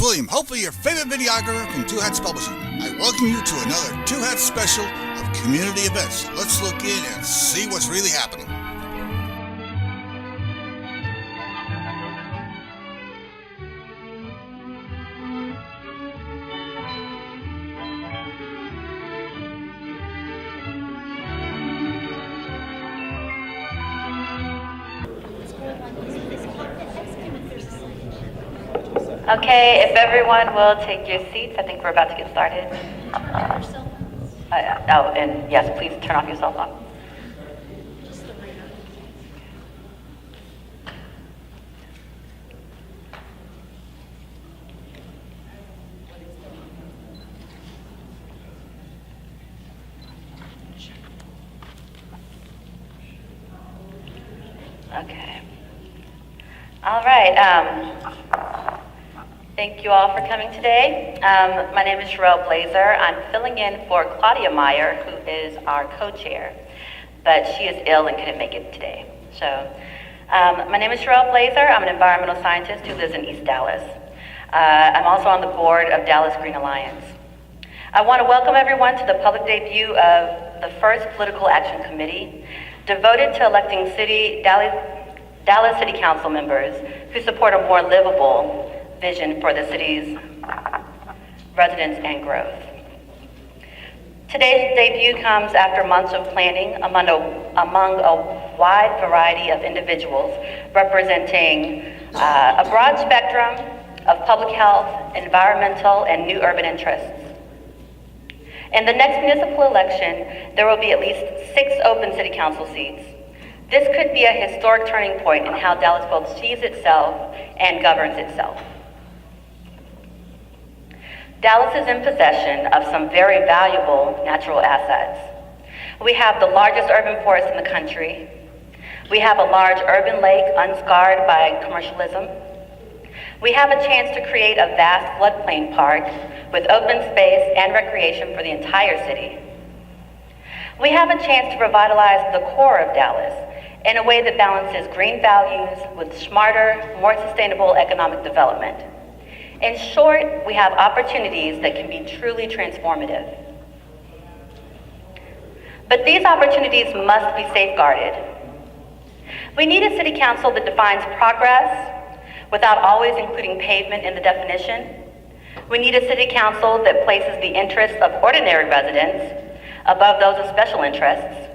William, hopefully your favorite videographer from Two Hats Publishing. I welcome you to another Two Hats special of community events. Let's look in and see what's really happening. Okay, if everyone will take your seats, I think we're about to get started. And yes, please turn off your cell phone. Okay. All right. Thank you all for coming today. My name is Sherelle Blazer. I'm filling in for Claudia Meyer, who is our co-chair, but she is ill and couldn't make it today. So, my name is Sherelle Blazer. I'm an environmental scientist who lives in East Dallas. I'm also on the board of Dallas Green Alliance. I want to welcome everyone to the public debut of the first Political Action Committee, devoted to electing Dallas City Council members who support a more livable vision for the city's residents and growth. Today's debut comes after months of planning among a wide variety of individuals representing a broad spectrum of public health, environmental, and new urban interests. In the next municipal election, there will be at least 6 open city council seats. This could be a historic turning point in how Dallas both sees itself and governs itself. Dallas is in possession of some very valuable natural assets. We have the largest urban forest in the country. We have a large urban lake unscarred by commercialism. We have a chance to create a vast floodplain park with open space and recreation for the entire city. We have a chance to revitalize the core of Dallas in a way that balances green values with smarter, more sustainable economic development. In short, we have opportunities that can be truly transformative. But these opportunities must be safeguarded. We need a city council that defines progress without always including pavement in the definition. We need a city council that places the interests of ordinary residents above those of special interests.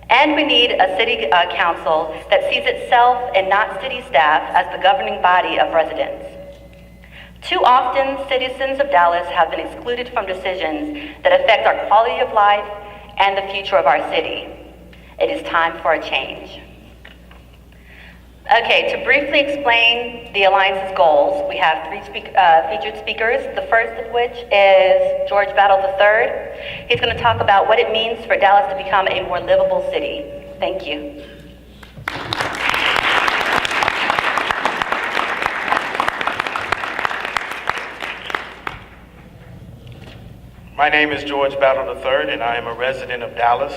And we need a city council that sees itself and not city staff as the governing body of residents. Too often, citizens of Dallas have been excluded from decisions that affect our quality of life and the future of our city. It is time for a change. Okay, to briefly explain the Alliance's goals, we have 3 featured speakers, the first of which is George Battle III. He's going to talk about what it means for Dallas to become a more livable city. Thank you. My name is George Battle III, and I am a resident of Dallas.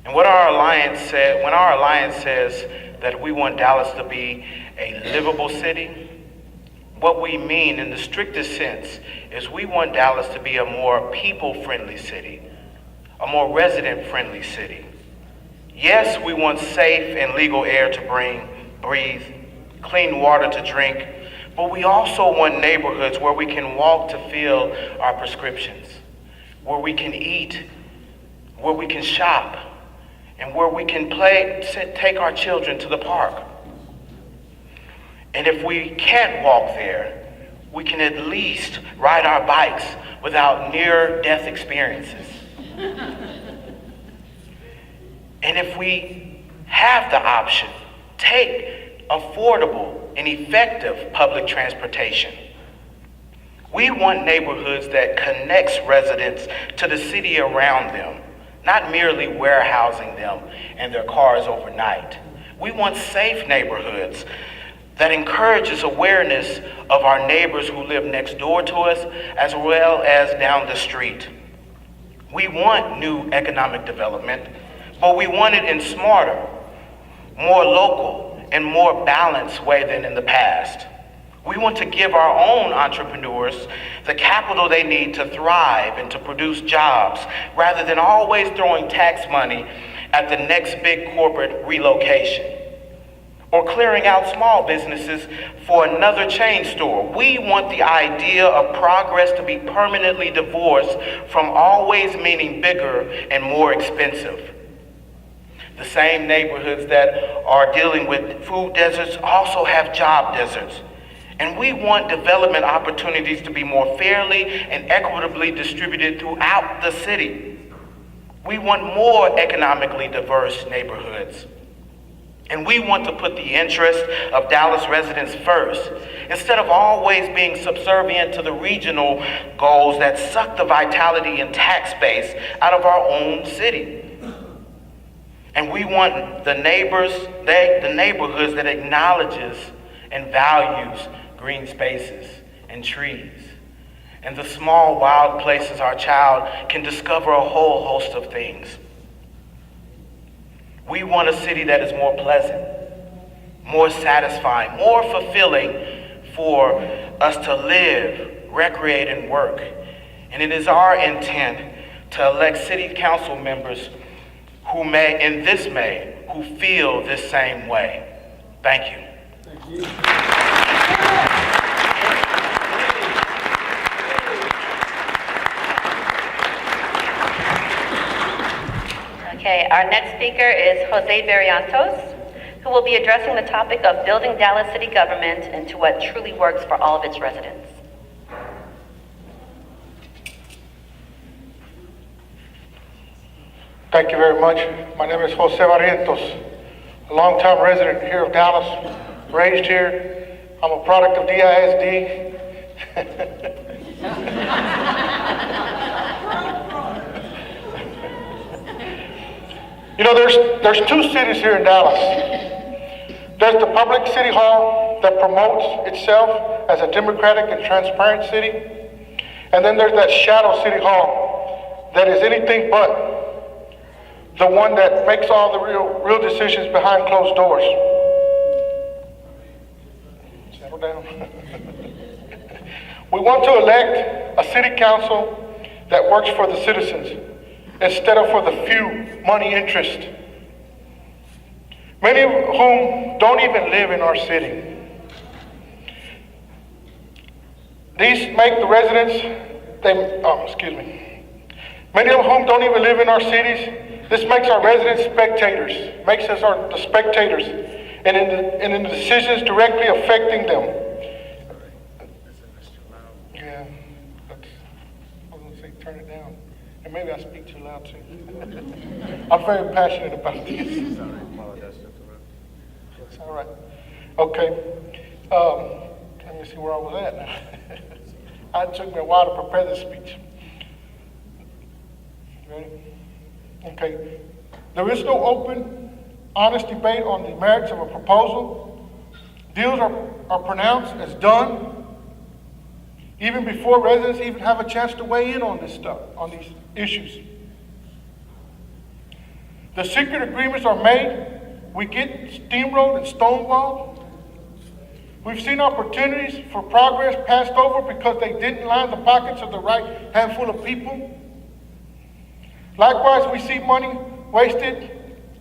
And when our alliance says that we want Dallas to be a livable city, what we mean in the strictest sense is we want Dallas to be a more people-friendly city, a more resident-friendly city. Yes, we want safe and legal air to breathe, clean water to drink, but we also want neighborhoods where we can walk to fill our prescriptions, where we can eat, where we can shop, and where we can take our children to the park. And if we can't walk there, we can at least ride our bikes without near-death experiences. And if we have the option, take affordable and effective public transportation. We want neighborhoods that connects residents to the city around them, not merely warehousing them and their cars overnight. We want safe neighborhoods that encourages awareness of our neighbors who live next door to us as well as down the street. We want new economic development, but we want it in smarter, more local, and more balanced way than in the past. We want to give our own entrepreneurs the capital they need to thrive and to produce jobs, rather than always throwing tax money at the next big corporate relocation or clearing out small businesses for another chain store. We want the idea of progress to be permanently divorced from always meaning bigger and more expensive. The same neighborhoods that are dealing with food deserts also have job deserts. And we want development opportunities to be more fairly and equitably distributed throughout the city. We want more economically diverse neighborhoods. And we want to put the interest of Dallas residents first, instead of always being subservient to the regional goals that suck the vitality and tax base out of our own city. And we want the neighborhoods that acknowledges and values green spaces and trees, and the small wild places our child can discover a whole host of things. We want a city that is more pleasant, more satisfying, more fulfilling for us to live, recreate, and work. And it is our intent to elect city council members who feel this same way. Thank you. Thank you. Okay, our next speaker is Jose Barrientos, who will be addressing the topic of building Dallas city government into what truly works for all of its residents. Thank you very much. My name is Jose Barrientos, a longtime resident here of Dallas, raised here. I'm a product of DISD. You know, there's two cities here in Dallas. There's the public city hall that promotes itself as a democratic and transparent city. And then there's that shadow city hall that is anything but the one that makes all the real decisions behind closed doors. Settle down. We want to elect a city council that works for the citizens instead of for the few money interest, many of whom don't even live in our city. These make the residents, many of whom don't even live in our cities. This makes our residents spectators, makes us the spectators, and in the decisions directly affecting them. Yeah, I was gonna say turn it down. And maybe I speak too loud too. I'm very passionate about this. It's all right. Okay. Let me see where I was at now. It took me a while to prepare this speech. Ready? Okay. There is no open, honest debate on the merits of a proposal. Deals are pronounced as done, even before residents even have a chance to weigh in on this stuff, on these issues. The secret agreements are made. We get steamrolled and stonewalled. We've seen opportunities for progress passed over because they didn't line the pockets of the right handful of people. Likewise, we see money wasted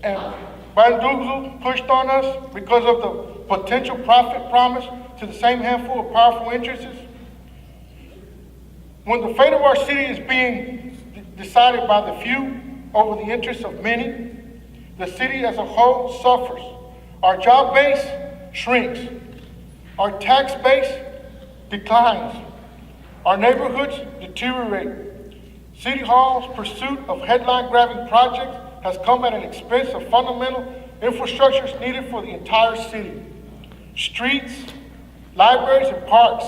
and bamboozled pushed on us because of the potential profit promised to the same handful of powerful interests. When the fate of our city is being decided by the few over the interests of many, the city as a whole suffers. Our job base shrinks. Our tax base declines. Our neighborhoods deteriorate. City Hall's pursuit of headline-grabbing projects has come at an expense of fundamental infrastructures needed for the entire city. Streets, libraries, and parks.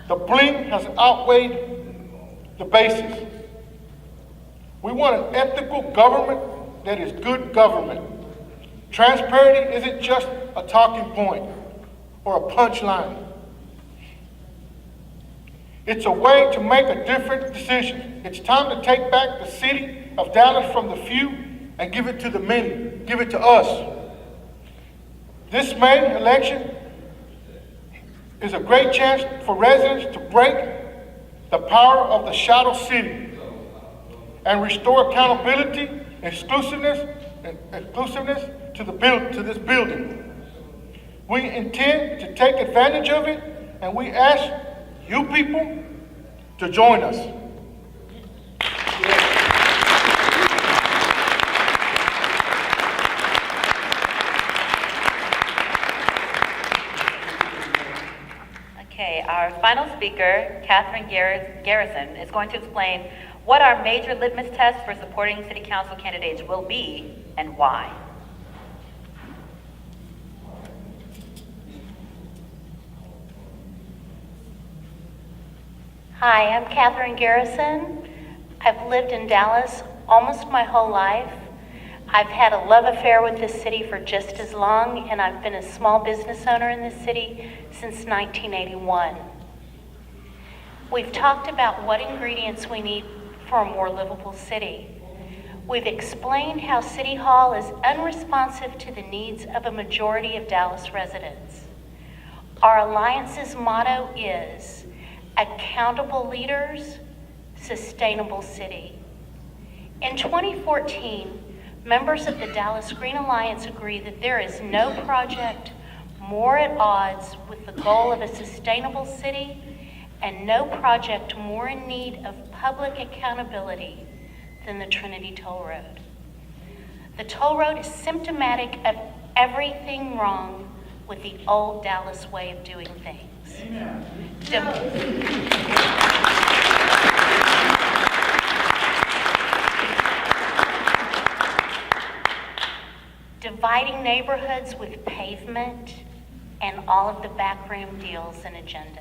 The bling has outweighed the basics. We want an ethical government that is good government. Transparency isn't just a talking point or a punchline. It's a way to make a different decision. It's time to take back the city of Dallas from the few and give it to the many. Give it to us. This May election, is a great chance for residents to break the power of the shadow city and restore accountability, exclusiveness to this building. We intend to take advantage of it, and we ask you people to join us. Okay, our final speaker, Catherine Garrison, is going to explain what our major litmus test for supporting city council candidates will be and why. Hi, I'm Catherine Garrison. I've lived in Dallas almost my whole life. I've had a love affair with this city for just as long, and I've been a small business owner in this city since 1981. We've talked about what ingredients we need for a more livable city. We've explained how City Hall is unresponsive to the needs of a majority of Dallas residents. Our alliance's motto is accountable leaders, sustainable city. In 2014, members of the Dallas Green Alliance agree that there is no project more at odds with the goal of a sustainable city and no project more in need of public accountability than the Trinity Toll Road. The toll road is symptomatic of everything wrong with the old Dallas way of doing things. Dividing neighborhoods with pavement and all of the backroom deals and agendas.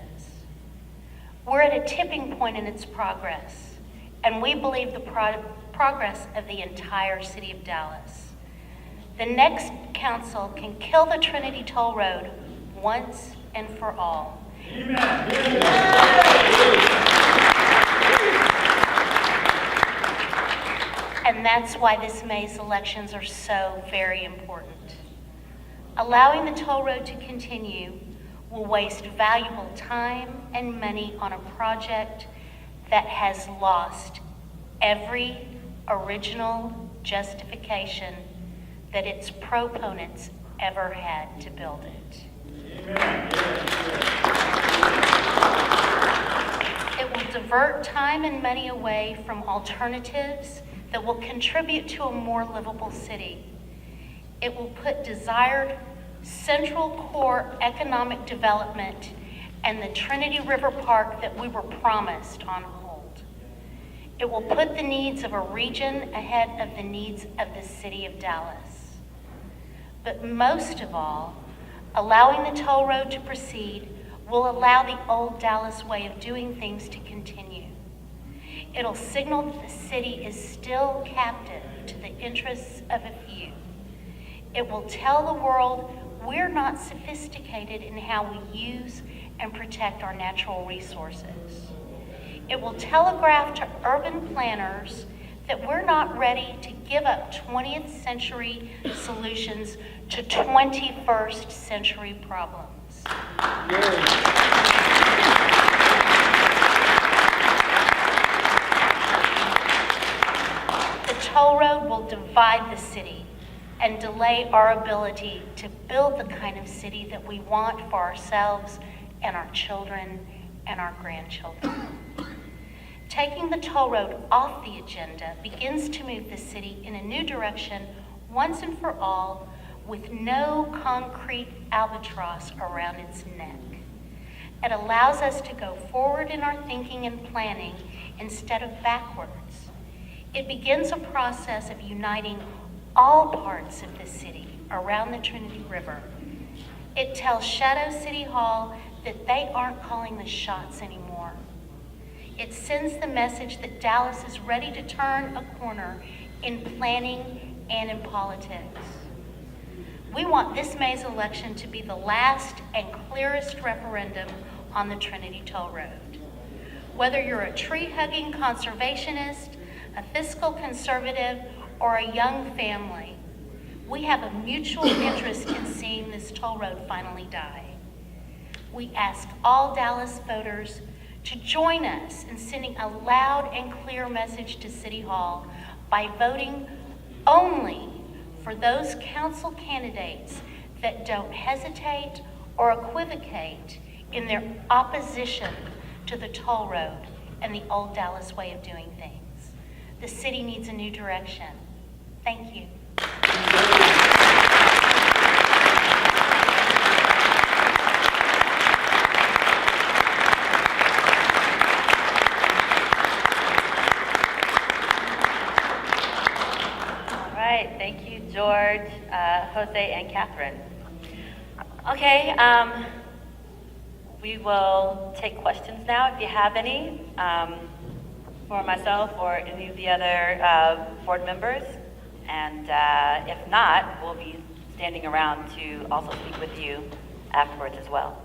We're at a tipping point in its progress, and we believe the progress of the entire city of Dallas. The next council can kill the Trinity Toll Road once and for all. And that's why this May's elections are so very important. Allowing the toll road to continue will waste valuable time and money on a project that has lost every original justification that its proponents ever had to build it. It will divert time and money away from alternatives that will contribute to a more livable city. It will put desired central core economic development and the Trinity River Park that we were promised on hold. It will put the needs of a region ahead of the needs of the city of Dallas. But most of all, allowing the toll road to proceed will allow the old Dallas way of doing things to continue. It'll signal that the city is still captive to the interests of a few. It will tell the world we're not sophisticated in how we use and protect our natural resources. It will telegraph to urban planners that we're not ready to give up 20th century solutions to 21st century problems. The toll road will divide the city and delay our ability to build the kind of city that we want for ourselves and our children and our grandchildren. Taking the toll road off the agenda begins to move the city in a new direction once and for all, with no concrete albatross around its neck. It allows us to go forward in our thinking and planning instead of backwards. It begins a process of uniting all parts of the city around the Trinity River. It tells Shadow City Hall that they aren't calling the shots anymore. It sends the message that Dallas is ready to turn a corner in planning and in politics. We want this May's election to be the last and clearest referendum on the Trinity Toll Road. Whether you're a tree-hugging conservationist, a fiscal conservative, or a young family, we have a mutual interest in seeing this toll road finally die. We ask all Dallas voters to join us in sending a loud and clear message to City Hall by voting only for those council candidates that don't hesitate or equivocate in their opposition to the toll road and the old Dallas way of doing things. The city needs a new direction. Thank you. All right, thank you, George, Jose, and Catherine. Okay, we will take questions now if you have any for myself or any of the other board members. And if not, we'll be standing around to also speak with you afterwards as well.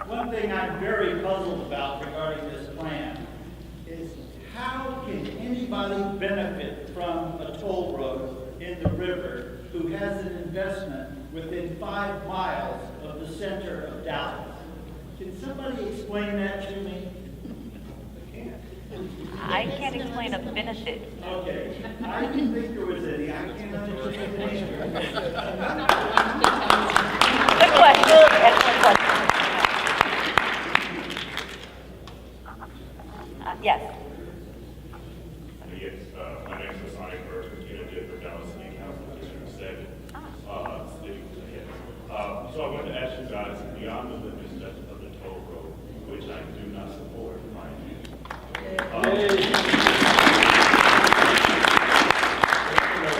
One thing I'm very puzzled about regarding this plan is how can anybody benefit from a toll road in the river who has an investment within 5 miles of the center of Dallas? Can somebody explain that to me? I can't explain a benefit. Okay, I didn't think there was any. I can't understand the answer. Good question. Excellent question. Yes. Yes, my name is Sonny Burke, candidate for Dallas City Council District 7. So I wanted to ask you guys, beyond the limits of the toll road, which I do not support, mind you.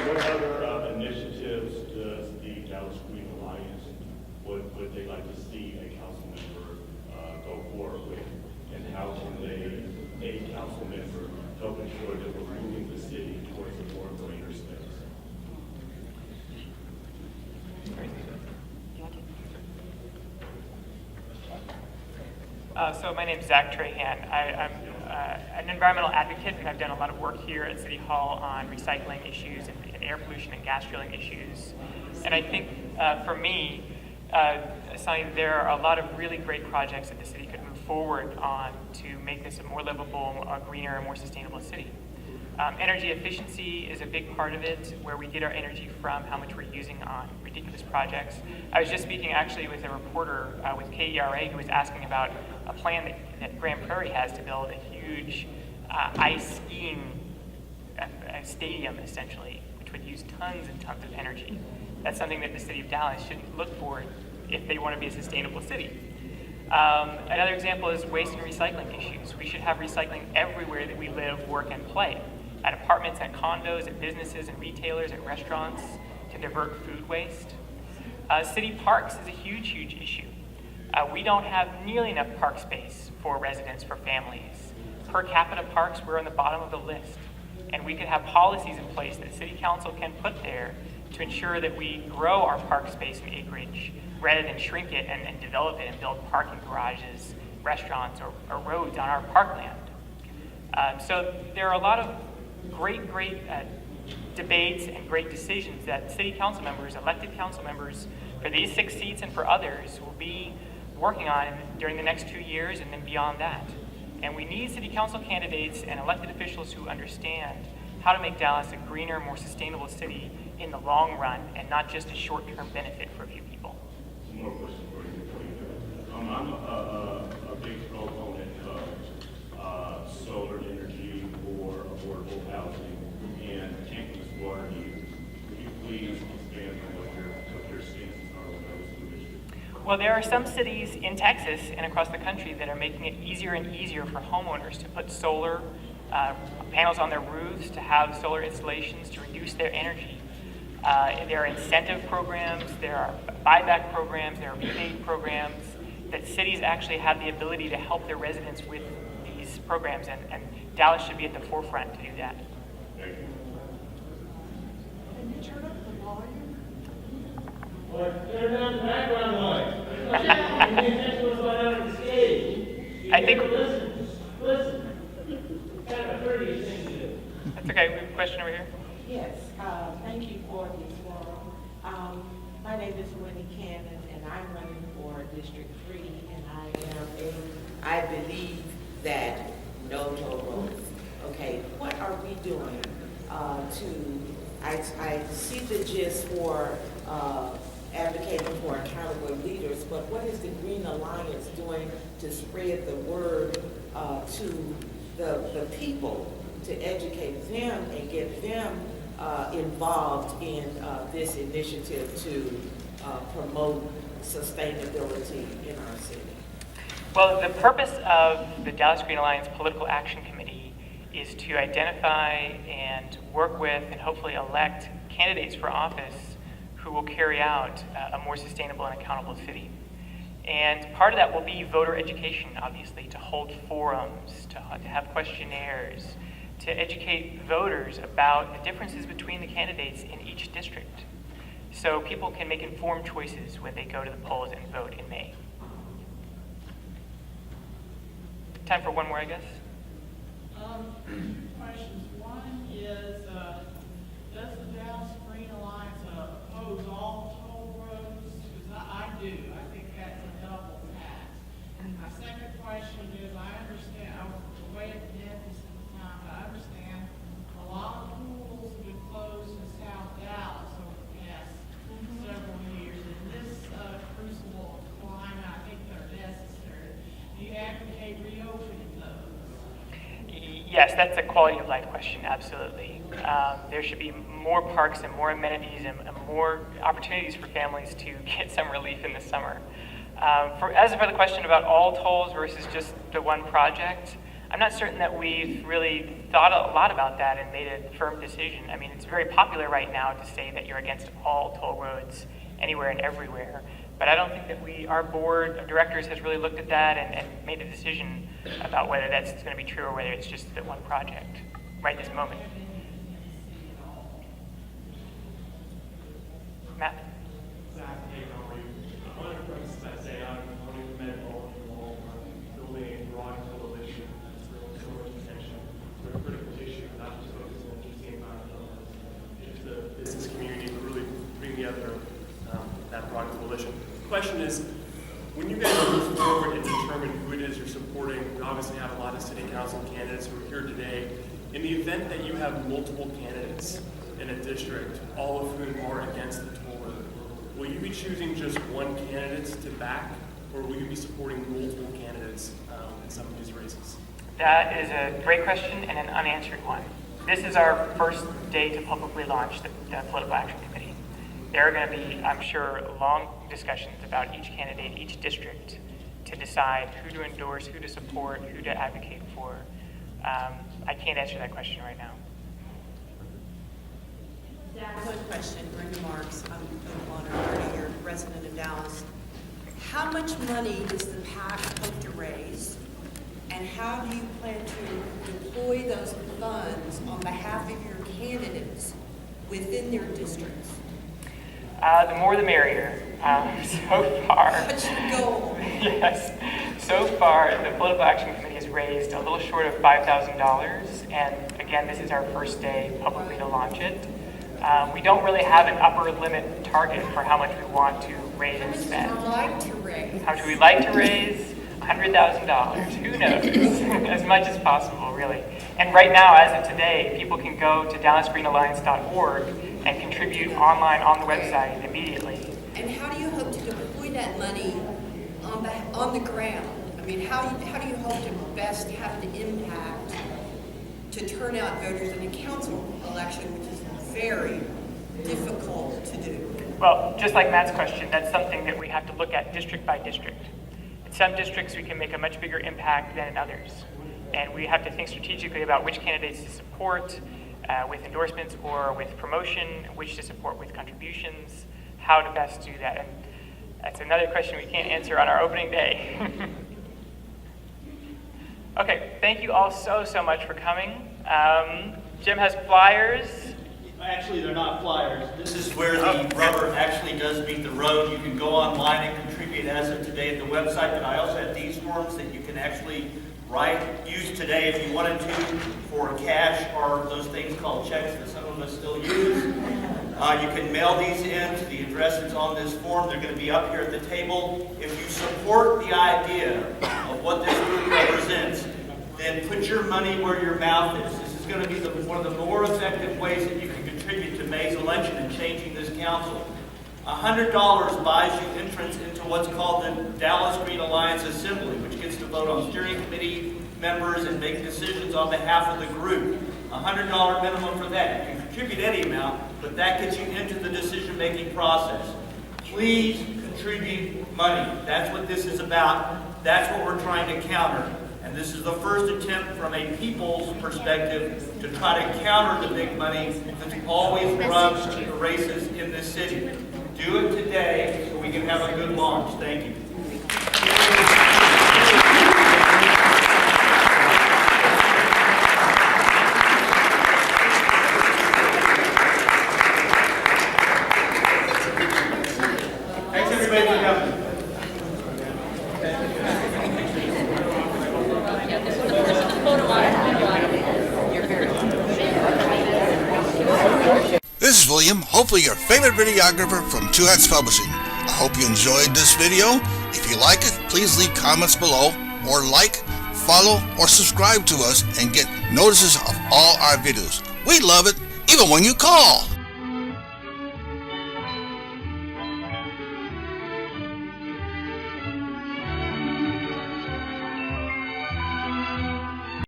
What other initiatives does the Dallas Green Alliance, would they like to see a council member go forward with? And how can a council member help ensure that we're moving the city towards a more greener space? So my name is Zach Trahan. I'm an environmental advocate, and I've done a lot of work here at City Hall on recycling issues and air pollution and gas drilling issues. And I think for me, Sonny, there are a lot of really great projects that the city could move forward on to make this a more livable, a greener, and more sustainable city. Energy efficiency is a big part of it, where we get our energy from, how much we're using on ridiculous projects. I was just speaking actually with a reporter with KERA who was asking about a plan that Grand Prairie has to build a huge ice skiing stadium, essentially, which would use tons and tons of energy. That's something that the city of Dallas should look for if they want to be a sustainable city. Another example is waste and recycling issues. We should have recycling everywhere that we live, work, and play. At apartments and condos, at businesses and retailers, at restaurants, to divert food waste. City parks is a huge, huge issue. We don't have nearly enough park space for residents, for families. Per capita parks, we're on the bottom of the list. And we could have policies in place that City Council can put there to ensure that we grow our park space and acreage rather than shrink it and develop it and build parking garages, restaurants, or roads on our parkland. So there are a lot of great debates and great decisions that city council members, elected council members, for these 6 seats and for others will be working on during the next 2 years and then beyond that. And we need city council candidates and elected officials who understand how to make Dallas a greener, more sustainable city in the long run and not just a short-term benefit for a few people. One more question for you. I'm a big proponent of solar energy for affordable housing and tankless water use. Could you please expand on what your stances are on those two issues? Well, there are some cities in Texas and across the country that are making it easier and easier for homeowners to put solar panels on their roofs, to have solar installations to reduce their energy. There are incentive programs, there are buyback programs, there are rebate programs that cities actually have the ability to help their residents with these programs, and Dallas should be at the forefront to do that. Thank you. Can you turn up the volume? Turn down the background noise. That's what's going on the stage. I think- Listen. It's kind of a courteous thing to do. That's okay. We have a question over here. Yes, thank you for this forum. District 3, and I believe that no toll roads. Okay, what are we doing I see the gist for advocating for accountable leaders, but what is the Green Alliance doing to spread the word to the people, to educate them and get them involved in this initiative to promote sustainability in our city? Well, the purpose of the Dallas Green Alliance Political Action Committee is to identify and work with and hopefully elect candidates for office who will carry out a more sustainable and accountable city. And part of that will be voter education, obviously, to hold forums, to have questionnaires, to educate voters about the differences between the candidates in each district, so people can make informed choices when they go to the polls and vote in May. Time for one more, I guess. Questions. One is, does the Dallas Green Alliance oppose all toll roads? Because I do. I think that's a double tax. My second question is, I understand, I was away at the dentist at the time, but I understand a lot of pools have been closed in South Dallas over the past several years. In this crucible of climate, I think they're necessary. Do you advocate reopening those? Yes, that's a quality of life question, absolutely. There should be more parks and more amenities and more opportunities for families to get some relief in the summer. As for the question about all tolls versus just the one project, I'm not certain that we've really thought a lot about that and made a firm decision. I mean, it's very popular right now to say that you're against all toll roads anywhere and everywhere. But I don't think that our board of directors has really looked at that and made a decision about whether that's going to be true or whether it's just the one project right this moment. Matt? Zach, hey, how are you? I want to preface by saying I'm only medical involved building a broad coalition for solar protection. It's a critical issue, not just focusing on just the environmental, just the business community, but really bring together that broad coalition. The question is, when you guys move forward and determine who it is you're supporting, we obviously have a lot of city council candidates who are here today. In the event that you have multiple candidates in a district, all of whom are against the toll road, will you be choosing just one candidate to back, or will you be supporting multiple candidates in some of these races? That is a great question and an unanswered one. This is our first day to publicly launch the Political Action Committee. There are going to be, I'm sure, long discussions about each candidate, each district, to decide who to endorse, who to support, who to advocate for. I can't answer that question right now. One question, Brenda Marks. I'm an honorary 30-year resident of Dallas. How much money does the PAC hope to raise, and how do you plan to deploy those funds on behalf of your candidates within their districts? The more the merrier. So far, What's your goal? Yes. So far, the Political Action Committee has raised a little short of $5,000, and again, this is our first day publicly to launch it. We don't really have an upper limit target for how much we want to raise and spend. How much would you like to raise? How much would we like to raise? $100,000. Who knows? As much as possible, really. And right now, as of today, people can go to DallasGreenAlliance.org and contribute online on the website immediately. And how do you hope to deploy that money on the ground? I mean, how do you hope to best have the impact to turn out voters in a council election, which is very difficult to do? Well, just like Matt's question, that's something that we have to look at district by district. In some districts, we can make a much bigger impact than in others. And we have to think strategically about which candidates to support with endorsements or with promotion, which to support with contributions, how to best do that. And that's another question we can't answer on our opening day. Okay, thank you all so much for coming. Jim has flyers. Actually, they're not flyers. This is where the rubber actually does meet the road. You can go online and contribute as of today at the website, but I also have these forms that you can actually use today if you wanted to for cash or those things called checks that some of us still use. You can mail these in to the address that's on this form. They're going to be up here at the table. If you support the idea of what this group represents, then put your money where your mouth is. This is going to be one of the more effective ways that you can contribute to May's election and changing this council. $100 buys you entrance into what's called the Dallas Green Alliance Assembly, which gets to vote on steering committee members and make decisions on behalf of the group. $100 minimum for that. You can contribute any amount, but that gets you into the decision-making process. Please contribute money. That's what this is about. That's what we're trying to counter. And this is the first attempt from a people's perspective to try to counter the big money that's always run the races in this city. Do it today so we can have a good launch. Thank you. Thanks everybody for coming. This is William, hopefully your favorite videographer from Two Hats Publishing. I hope you enjoyed this video. If you like it, please leave comments below, or like, follow, or subscribe to us and get notices of all our videos. We love it, even when you call.